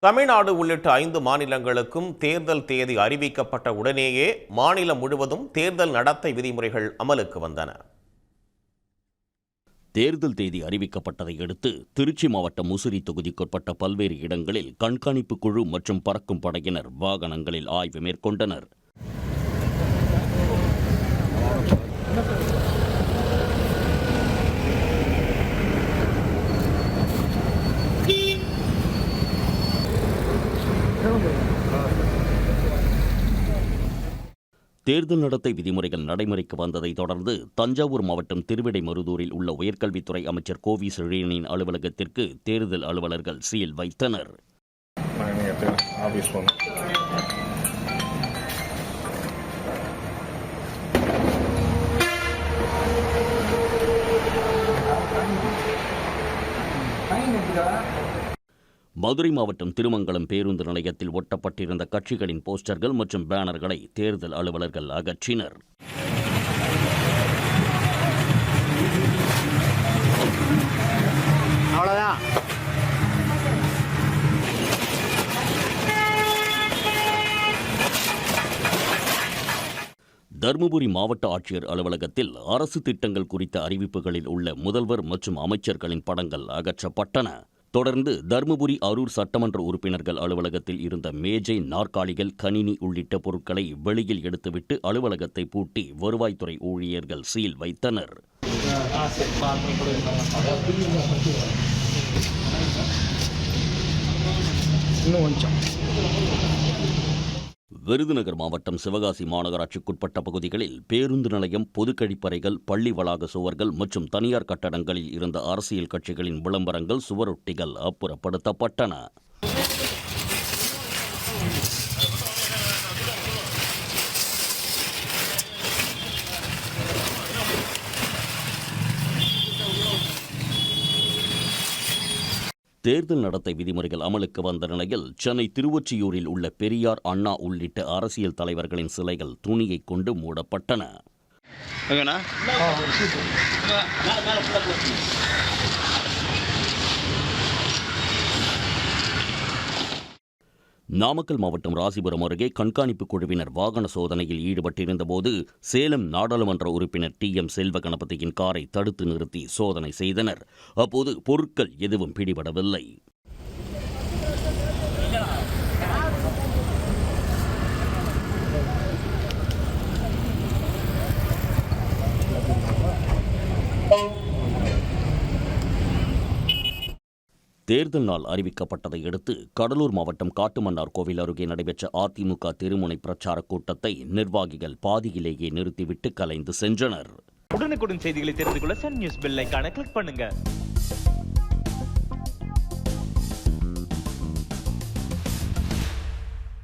தமிழ்நாடு உள்ளிட்ட 5 மாநிலங்களுக்கும் தேர்தல் தேதி அறிவிக்கப்பட்ட உடனேயே மாநிலம் முழுவதும் தேர்தல் நடத்தை விதிமுறைகள் அமலுக்கு வந்தன. தேர்தல் தேதி அறிவிக்கப்பட்டதை அடுத்து திருச்சி மாவட்டம் முசிறி தொகுதிக்குட்பட்ட பல்வேறு இடங்களில் கண்காணிப்பு குழு மற்றும் பறக்கும் படையினர் வாகனங்களில் ஆய்வு மேற்கொண்டனர். தேர்தல் நடத்தை விதிமுறைகள் நடைமுறைக்கு வந்ததை தொடர்ந்து தஞ்சாவூர் மாவட்டம் திருவிடைமருதூரில் உள்ள உயர்கல்வித்துறை அமைச்சர் கோவி செழியனின் அலுவலகத்திற்கு தேர்தல் அலுவலர்கள் சீல் வைத்தனர். மதுரை மாவட்டம் திருமங்கலம் பேருந்து நிலையத்தில் ஒட்டப்பட்டிருந்த கட்சிகளின் போஸ்டர்கள் மற்றும் பேனர்களை தேர்தல் அலுவலர்கள் அகற்றினர். தருமபுரி மாவட்ட ஆட்சியர் அலுவலகத்தில் அரசு திட்டங்கள் குறித்த அறிவிப்புகளில் உள்ள முதல்வர் மற்றும் அமைச்சர்களின் படங்கள் அகற்றப்பட்டன. தொடர்ந்து தருமபுரி அரூர் சட்டமன்ற உறுப்பினர்கள் அலுவலகத்தில் இருந்த மேஜை, நாற்காலிகள், கணினி உள்ளிட்ட பொருட்களை வெளியில் எடுத்துவிட்டு அலுவலகத்தை பூட்டி வருவாய்த்துறை ஊழியர்கள் சீல் வைத்தனர். விருதுநகர் மாவட்டம் சிவகாசி மாநகராட்சிக்குட்பட்ட பகுதிகளில் பேருந்து நிலையம், பொது கழிப்பறைகள், பள்ளி வளாக சுவர்கள் மற்றும் தனியார் கட்டடங்களில் இருந்த அரசியல் கட்சிகளின் விளம்பரங்கள், சுவரொட்டிகள் அப்புறப்படுத்தப்பட்டன. தேர்தல் நடத்தை விதிமுறைகள் அமலுக்கு வந்த நிலையில் சென்னை திருவொற்றியூரில் உள்ள பெரியார், அண்ணா உள்ளிட்ட அரசியல் தலைவர்களின் சிலைகள் துணியை கொண்டு மூடப்பட்டன. நாமக்கல் மாவட்டம் ராசிபுரம் அருகே கண்காணிப்பு குழுவினர் வாகன சோதனையில் ஈடுபட்டிருந்தபோது சேலம் நாடாளுமன்ற உறுப்பினர் TM செல்வ கணபதியின் காரை தடுத்து நிறுத்தி சோதனை செய்தனர். அப்போது பொருட்கள் எதுவும் பிடிபடவில்லை. தேர்தல் நாள் அறிவிக்கப்பட்டதை அடுத்து கடலூர் மாவட்டம் காட்டுமன்னார் கோவில் அருகே நடைபெற்ற அதிமுக தெருமுனை பிரச்சாரக் கூட்டத்தை நிர்வாகிகள் பாதியிலேயே நிறுத்திவிட்டு கலைந்து சென்றனர். உடனுக்குடன் செய்திகளை தெரிந்து கொள்ள சன் நியூஸ் பெல் ஐகானை கிளிக் பண்ணுங்க.